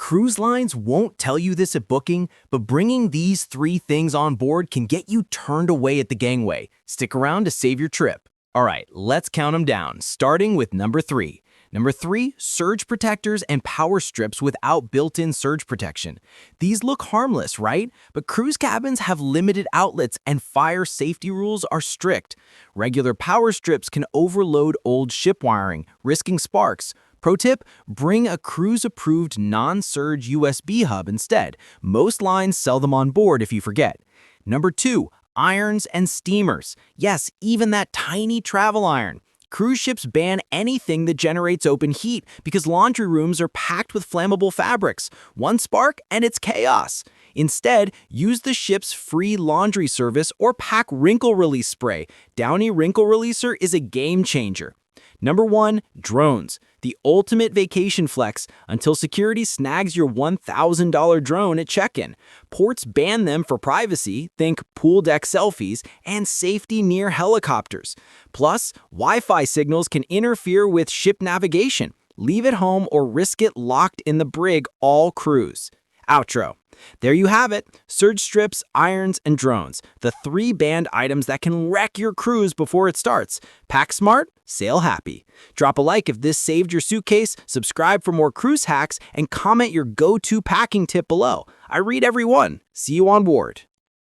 Cruise lines won't tell you this at booking, but bringing these 3 things on board can get you turned away at the gangway. Stick around to save your trip. All right, let's count them down, starting with number 3. Number 3, surge protectors and power strips without built-in surge protection. These look harmless, right? But cruise cabins have limited outlets and fire safety rules are strict. Regular power strips can overload old ship wiring, risking sparks. Pro tip, bring a cruise-approved non-surge USB hub instead. Most lines sell them on board if you forget. Number 2, irons and steamers. Yes, even that tiny travel iron. Cruise ships ban anything that generates open heat because laundry rooms are packed with flammable fabrics. One spark and it's chaos. Instead, use the ship's free laundry service or pack wrinkle release spray. Downy Wrinkle Releaser is a game changer. Number 1, drones. The ultimate vacation flex until security snags your $1,000 drone at check-in. Ports ban them for privacy, think pool deck selfies, and safety near helicopters. Plus, Wi-Fi signals can interfere with ship navigation. Leave it home or risk it locked in the brig all cruise. Outro. There you have it, surge strips, irons, and drones, the 3 banned items that can wreck your cruise before it starts. Pack smart, sail happy. Drop a like if this saved your suitcase, subscribe for more cruise hacks, and comment your go-to packing tip below. I read every one. See you on board.